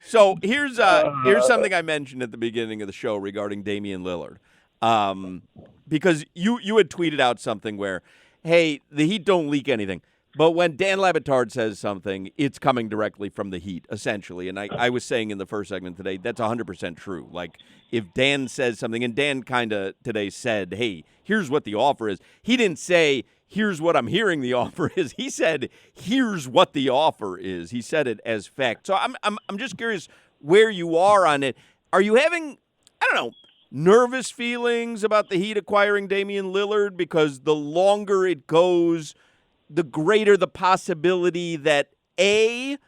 So here's something I mentioned at the beginning of the show regarding Damian Lillard, because you had tweeted out something where, hey, the Heat don't leak anything, but when Dan Lebitard says something, it's coming directly from the Heat, essentially. And I was saying in the first segment today, that's 100% true. Like, if Dan says something, and Dan kind of today said, hey, here's what the offer is. He didn't say, here's what I'm hearing the offer is. He said, here's what the offer is. He said it as fact. So I'm just curious where you are on it. Are you having, I don't know, nervous feelings about the Heat acquiring Damian Lillard? Because the longer it goes, the greater the possibility that, A,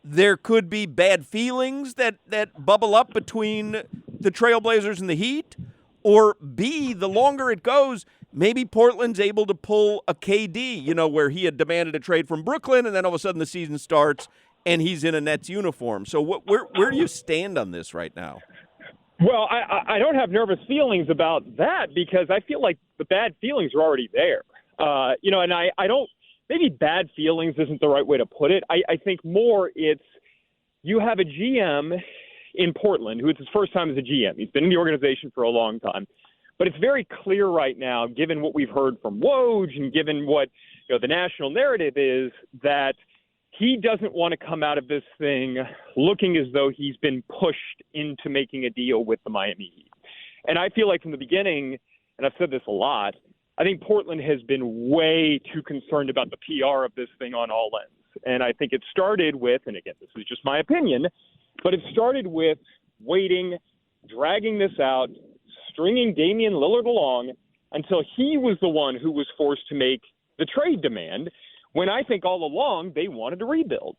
there could be bad feelings that bubble up between the Trailblazers and the Heat, or B, the longer it goes, maybe Portland's able to pull a KD, where he had demanded a trade from Brooklyn, and then all of a sudden the season starts and he's in a Nets uniform. So where do you stand on this right now? Well, I don't have nervous feelings about that because I feel like the bad feelings are already there. And I don't – maybe bad feelings isn't the right way to put it. I think more it's you have a GM in Portland who it's his first time as a GM. He's been in the organization for a long time. But it's very clear right now, given what we've heard from Woj and given what the national narrative is, that he doesn't want to come out of this thing looking as though he's been pushed into making a deal with the Miami Heat. And I feel like from the beginning, and I've said this a lot, I think Portland has been way too concerned about the PR of this thing on all ends. And I think it started with, and again, this is just my opinion, but it started with waiting, dragging this out, stringing Damian Lillard along until he was the one who was forced to make the trade demand, when I think all along they wanted to rebuild.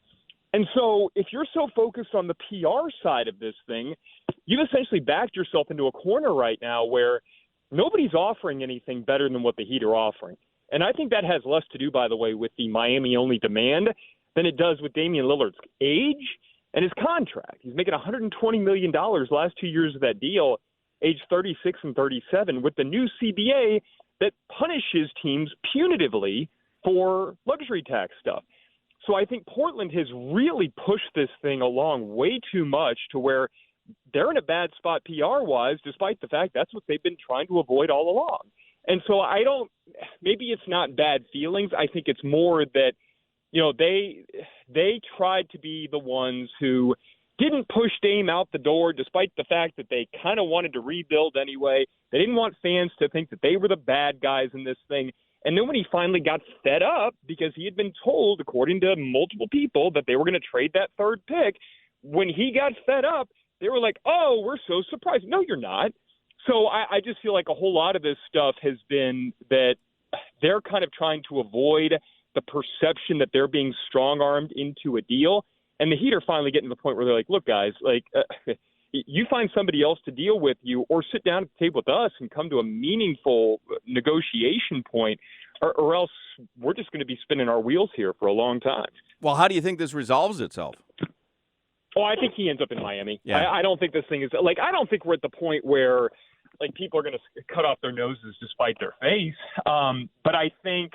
And so if you're so focused on the PR side of this thing, you've essentially backed yourself into a corner right now where nobody's offering anything better than what the Heat are offering. And I think that has less to do, by the way, with the Miami-only demand than it does with Damian Lillard's age and his contract. He's making $120 million last 2 years of that deal, age 36 and 37, with the new CBA that punishes teams punitively for luxury tax stuff. So I think Portland has really pushed this thing along way too much to where they're in a bad spot PR-wise, despite the fact that's what they've been trying to avoid all along. And so maybe it's not bad feelings. I think it's more that, they tried to be the ones who didn't push Dame out the door, despite the fact that they kind of wanted to rebuild anyway. They didn't want fans to think that they were the bad guys in this thing. And then when he finally got fed up, because he had been told, according to multiple people, that they were going to trade that third pick, when he got fed up, they were like, oh, we're so surprised. No, you're not. So I just feel like a whole lot of this stuff has been that they're kind of trying to avoid the perception that they're being strong-armed into a deal. And the Heat are finally getting to the point where they're like, look, guys, you find somebody else to deal with you or sit down at the table with us and come to a meaningful negotiation point, or else we're just going to be spinning our wheels here for a long time. Well, how do you think this resolves itself? Oh, I think he ends up in Miami. Yeah. I don't think this thing is – I don't think we're at the point where, people are going to cut off their noses to spite their face. But I think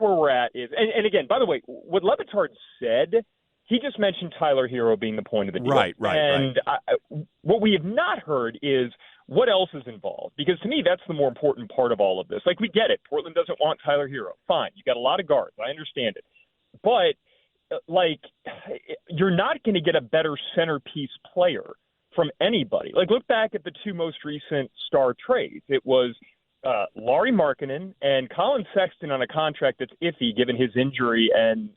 where we're at is – and again, by the way, what Lebitard said – he just mentioned Tyler Hero being the point of the deal. Right. And what we have not heard is what else is involved. Because to me, that's the more important part of all of this. We get it. Portland doesn't want Tyler Hero. Fine. You got a lot of guards. I understand it. But, you're not going to get a better centerpiece player from anybody. Look back at the two most recent star trades. It was Lauri Markkanen and Colin Sexton on a contract that's iffy given his injury and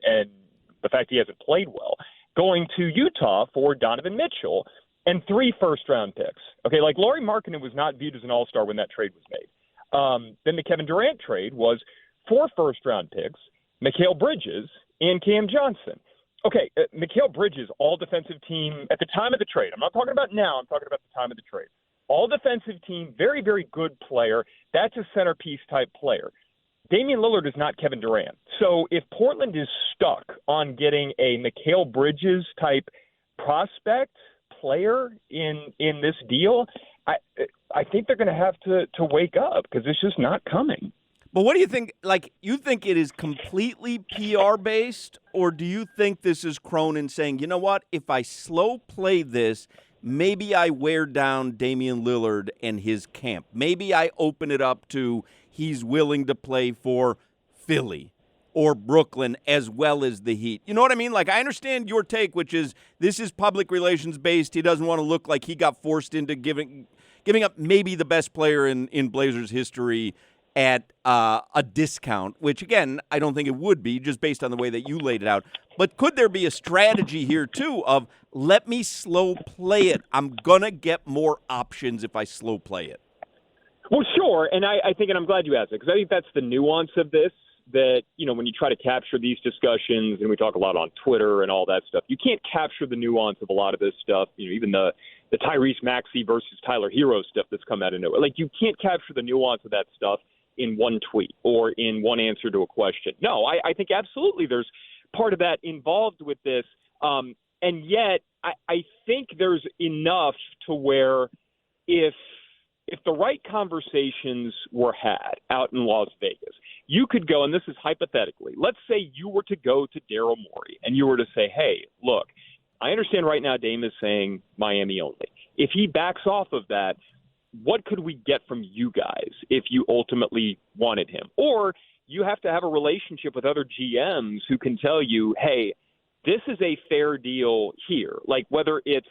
the fact he hasn't played well, going to Utah for Donovan Mitchell and 3 first-round picks. Okay, Lauri Markkanen was not viewed as an all-star when that trade was made. Then the Kevin Durant trade was 4 first-round picks, Mikal Bridges, and Cam Johnson. Okay, Mikal Bridges, all-defensive team at the time of the trade. I'm not talking about now. I'm talking about the time of the trade. All-defensive team, very, very good player. That's a centerpiece-type player. Damian Lillard is not Kevin Durant. So if Portland is stuck on getting a Mikal Bridges type prospect player in this deal, I think they're going to have to wake up because it's just not coming. But what do you think? Like, you think it is completely PR based, or do you think this is Cronin saying, you know what, if I slow play this, maybe I wear down Damian Lillard and his camp. Maybe I open it up to he's willing to play for Philly or Brooklyn as well as the Heat. You know what I mean? Like, I understand your take, which is this is public relations based. He doesn't want to look like he got forced into giving up maybe the best player in Blazers history at a discount, which, again, I don't think it would be just based on the way that you laid it out. But could there be a strategy here, too, of let me slow play it? I'm going to get more options if I slow play it. Well, sure. And I think, and I'm glad you asked it, because I think that's the nuance of this, that, you know, when you try to capture these discussions, and we talk a lot on Twitter and all that stuff, you can't capture the nuance of a lot of this stuff. You know, even the Tyrese Maxey versus Tyler Hero stuff that's come out of nowhere. Like, you can't capture the nuance of that stuff in one tweet or in one answer to a question. No, I think absolutely there's part of that involved with this. And yet I think there's enough to where if the right conversations were had out in Las Vegas, you could go, and this is hypothetically, let's say you were to go to Daryl Morey and you were to say, hey, look, I understand right now Dame is saying Miami only. If he backs off of that, what could we get from you guys if you ultimately wanted him? Or you have to have a relationship with other GMs who can tell you, hey, this is a fair deal here. Like, whether it's,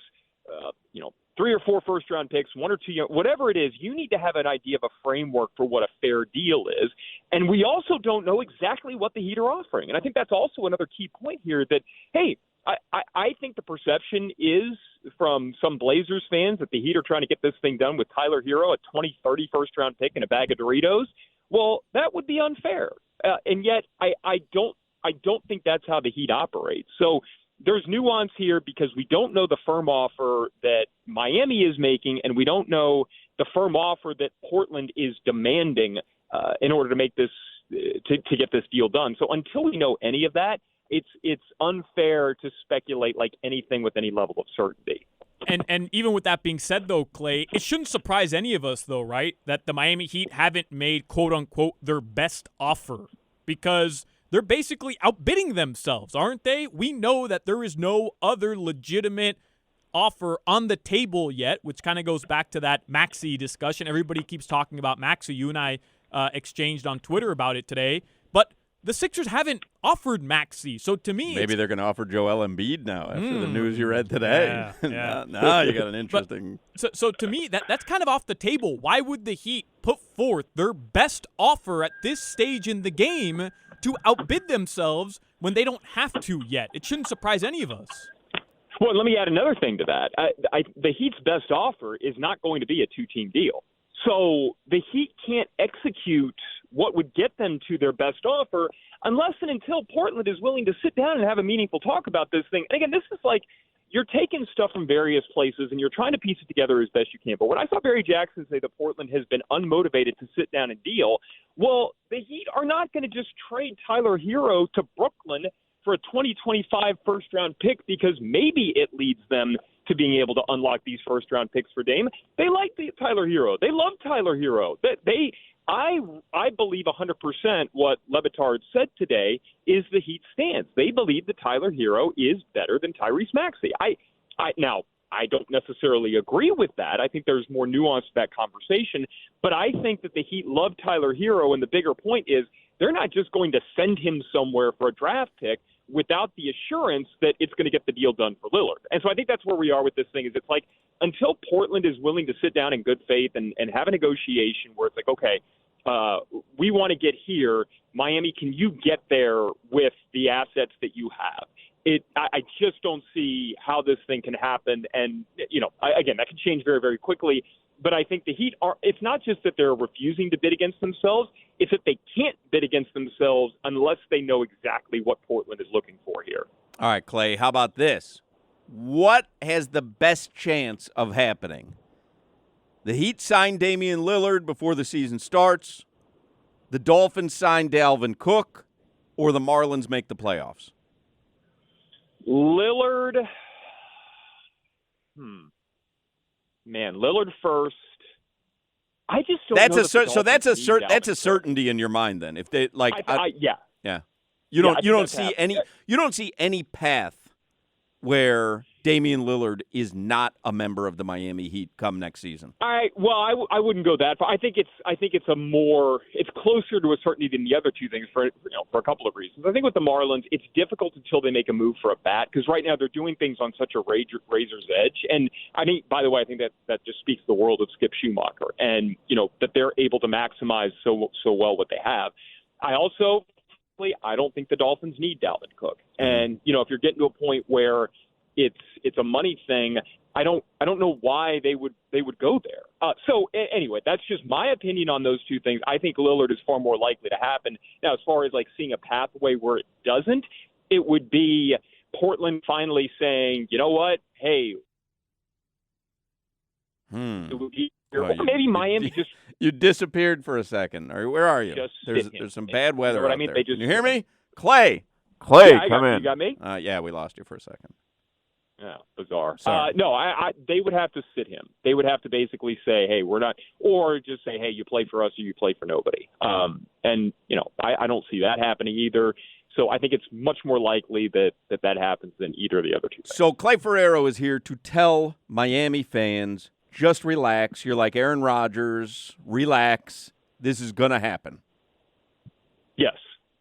3 or 4 first-round picks, 1 or 2, whatever it is, you need to have an idea of a framework for what a fair deal is. And we also don't know exactly what the Heat are offering. And I think that's also another key point here that, hey, I think the perception is from some Blazers fans that the Heat are trying to get this thing done with Tyler Hero, a 2030 first-round pick and a bag of Doritos. Well, that would be unfair. And yet I don't think that's how the Heat operate. So there's nuance here because we don't know the firm offer that Miami is making, and we don't know the firm offer that Portland is demanding in order to make this to get this deal done. So until we know any of that, it's unfair to speculate like anything with any level of certainty. And even with that being said, though, Clay, it shouldn't surprise any of us, though, right, that the Miami Heat haven't made, quote-unquote, their best offer, because they're basically outbidding themselves, aren't they? We know that there is no other legitimate offer on the table yet, which kind of goes back to that Maxey discussion. Everybody keeps talking about Maxey. You and I exchanged on Twitter about it today. But the Sixers haven't offered Maxey. So to me, maybe they're going to offer Joel Embiid now after the news you read today. Yeah. now you got an interesting. So to me, that's kind of off the table. Why would the Heat put forth their best offer at this stage in the game to outbid themselves when they don't have to yet? It shouldn't surprise any of us. Well, let me add another thing to that. The Heat's best offer is not going to be a 2-team deal. So the Heat can't execute what would get them to their best offer unless and until Portland is willing to sit down and have a meaningful talk about this thing. And again, this is like you're taking stuff from various places and you're trying to piece it together as best you can. But when I saw Barry Jackson say that Portland has been unmotivated to sit down and deal, well, the Heat are not going to just trade Tyler Hero to Brooklyn for a 2025 first-round pick because maybe it leads them to being able to unlock these first-round picks for Dame. They like Tyler Hero. They love Tyler Hero. I believe 100% what Le Batard said today is the Heat stance. They believe that Tyler Hero is better than Tyrese Maxey. Now, I don't necessarily agree with that. I think there's more nuance to that conversation. But I think that the Heat love Tyler Hero, and the bigger point is they're not just going to send him somewhere for a draft pick without the assurance that it's going to get the deal done for Lillard. And so I think that's where we are with this thing is it's like until Portland is willing to sit down in good faith and have a negotiation where it's like, okay, we want to get here. Miami, can you get there with the assets that you have? I just don't see how this thing can happen. And, again, that can change very, very quickly. But I think the Heat it's not just that they're refusing to bid against themselves. It's that they can't bid against themselves unless they know exactly what Portland is looking for here. All right, Clay, how about this? What has the best chance of happening? The Heat sign Damian Lillard before the season starts, the Dolphins sign Dalvin Cook, or the Marlins make the playoffs? Lillard, Lillard first. I just don't That's know a that the so that's a Dolphins need that's a Dalvin Cook. certainty in your mind then. If they like, Yeah. yeah, Yeah, I you don't think that's see happening. any you don't see any path where Damian Lillard is not a member of the Miami Heat come next season. I wouldn't go that far. I think it's closer to a certainty than the other two things for a couple of reasons. I think with the Marlins, it's difficult until they make a move for a bat because right now they're doing things on such a razor's edge. And I think, by the way, I think that just speaks the world of Skip Schumacher and that they're able to maximize so well what they have. I don't think the Dolphins need Dalvin Cook. And if you're getting to a point where it's a money thing, I don't know why they would go there. Anyway, that's just my opinion on those two things. I think Lillard is far more likely to happen. Now, as far as like seeing a pathway where it doesn't, it would be Portland finally saying, you know what, hey, it would be, or maybe Miami just. You disappeared for a second. Where are you? There's some bad weather out there. Can you hear me? Clay, Yeah, come in. You got me? Yeah, we lost you for a second. Yeah, bizarre. Sorry. No, they would have to sit him. They would have to basically say, hey, we're not, or just say, hey, you play for us or you play for nobody. And I don't see that happening either. So I think it's much more likely that happens than either of the other two things. So Clay Ferraro is here to tell Miami fans, just relax. You're like Aaron Rodgers. Relax. This is going to happen. Yes.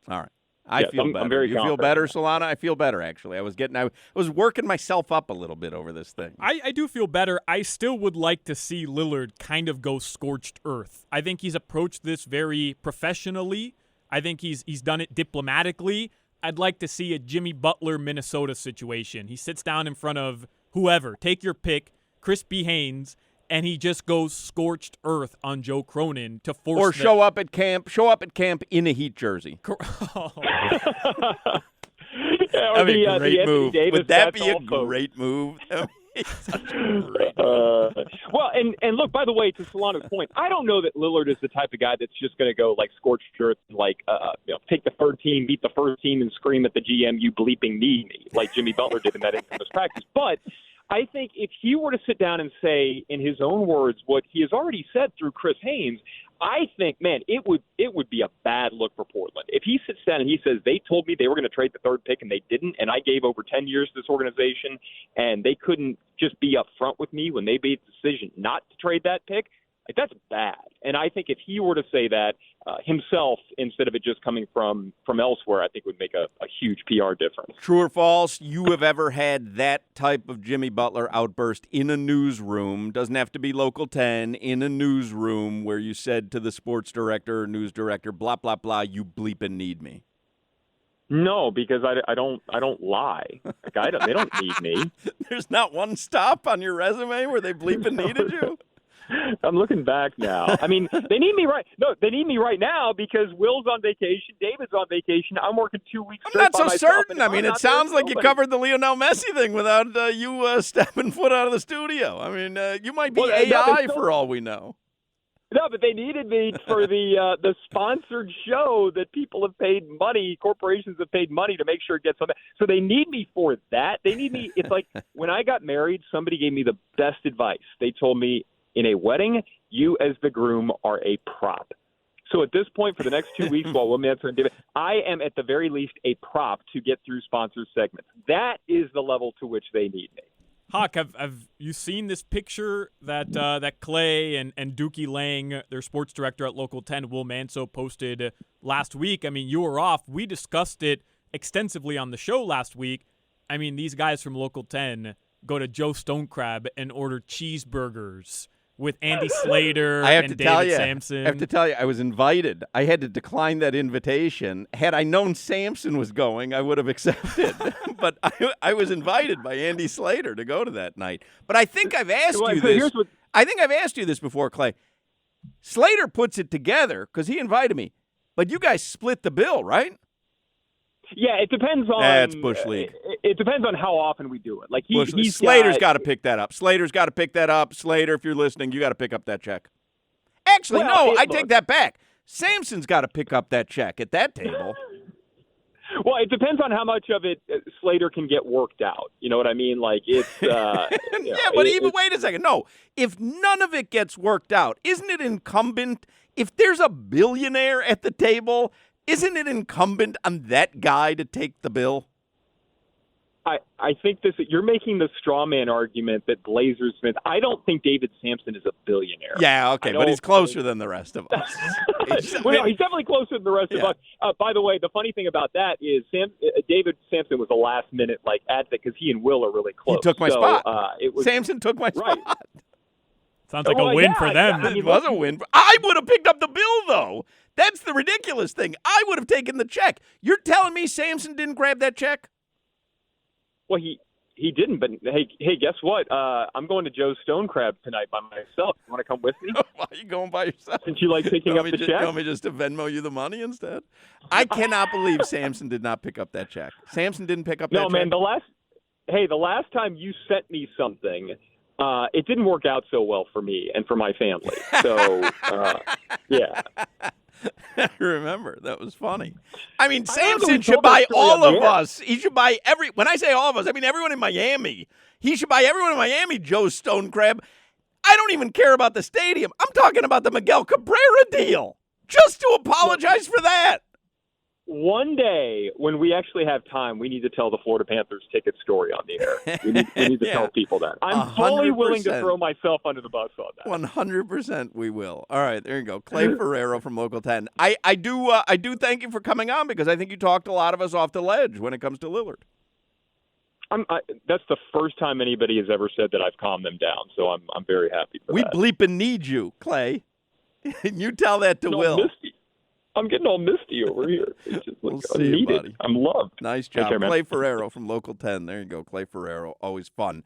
All right. I feel better. I'm very you feel better, Solana? I feel better, actually. I was working myself up a little bit over this thing. I do feel better. I still would like to see Lillard kind of go scorched earth. I think he's approached this very professionally. I think he's done it diplomatically. I'd like to see a Jimmy Butler, Minnesota situation. He sits down in front of whoever, take your pick, Chris B. Haynes, and he just goes scorched earth on Joe Cronin to force. Or show up at camp in a Heat jersey. That'd be a great move. Would that be a also great move? Such a great well, and look, by the way, to Solano's point, I don't know that Lillard is the type of guy that's just going to go like scorched earth, like take the third team, beat the first team, and scream at the GM, "You bleeping need me," like Jimmy Butler did in that infamous practice. But I think if he were to sit down and say, in his own words, what he has already said through Chris Haynes, I think, man, it would be a bad look for Portland. If he sits down and he says, they told me they were going to trade the third pick and they didn't, and I gave over 10 years to this organization, and they couldn't just be up front with me when they made the decision not to trade that pick, like, that's bad. And I think if he were to say that himself, instead of it just coming from elsewhere, I think would make a huge PR difference. True or false, you have ever had that type of Jimmy Butler outburst in a newsroom, doesn't have to be Local 10, in a newsroom where you said to the sports director or news director, blah, blah, blah, you bleeping need me? No, because I don't lie. Like, they don't need me. There's not one stop on your resume where they bleeping needed you? I'm looking back now. I mean, they need me right. No, they need me right now because Will's on vacation, David's on vacation. I'm working 2 weeks. I'm not so certain. I mean, it sounds like you covered the Lionel Messi thing without you stepping foot out of the studio. I mean, you might be AI for all we know. No, but they needed me for the sponsored show that people have paid money, corporations have paid money to make sure it gets on. So they need me for that. They need me. It's like when I got married, somebody gave me the best advice. They told me, in a wedding, you as the groom are a prop. So at this point, for the next 2 weeks, while Will Manson and David, I am at the very least a prop to get through sponsor segments. That is the level to which they need me. Hawk, have you seen this picture that Clay and Dookie Lang, their sports director at Local 10, Will Manso, posted last week? I mean, you were off. We discussed it extensively on the show last week. I mean, these guys from Local 10 go to Joe Stonecrab and order cheeseburgers with Andy Slater and David Sampson. I have to tell you, I was invited. I had to decline that invitation. Had I known Sampson was going, I would have accepted. But I was invited by Andy Slater to go to that night. But I think I've asked you this. I think I've asked you this before, Clay. Slater puts it together because he invited me. But you guys split the bill, right? Yeah, it depends on. That's Bush League. It depends on how often we do it. Like Slater's got to pick that up. Slater's got to pick that up. Slater, if you're listening, you got to pick up that check. Actually, I take that back. Samson's got to pick up that check at that table. Well, it depends on how much of it Slater can get worked out. You know what I mean? Like it's but even wait a second. No, if none of it gets worked out, isn't it incumbent? If there's a billionaire at the table, isn't it incumbent on that guy to take the bill? I think you're making the straw man argument that Blazers Smith. I don't think David Sampson is a billionaire. Yeah, okay, but he's closer than the rest of us. He's definitely closer than the rest of us. By the way, the funny thing about that is David Sampson was a last minute advocate because he and Will are really close. He took my spot. Sampson took my right. spot. Sounds like a win for them. It was a win. I would have picked up the bill, though. That's the ridiculous thing. I would have taken the check. You're telling me Sampson didn't grab that check? Well, he didn't, but hey, guess what? I'm going to Joe's Stone Crab tonight by myself. You want to come with me? Why are you going by yourself? Since you like picking up the check? You want me just to Venmo you the money instead? I cannot believe Sampson did not pick up that check. Sampson didn't pick up that check? No, man, the last time you sent me something, it didn't work out so well for me and for my family. So, yeah. I remember. That was funny. I mean, Sampson should buy all of us. He should buy when I say all of us, I mean everyone in Miami. He should buy everyone in Miami Joe's Stone Crab. I don't even care about the stadium. I'm talking about the Miguel Cabrera deal. Just to apologize for that. One day, when we actually have time, we need to tell the Florida Panthers ticket story on the air. We need to tell people that. I'm fully willing to throw myself under the bus on that. 100% we will. All right, there you go. Clay Ferraro from Local 10. I do thank you for coming on because I think you talked a lot of us off the ledge when it comes to Lillard. That's the first time anybody has ever said that I've calmed them down, so I'm very happy for that. We bleeping need you, Clay. You tell that to Will. Misty. I'm getting all misty over here. It's just we'll see you, buddy. I'm loved. Nice job. Clay Ferraro from Local 10. There you go. Clay Ferraro, always fun.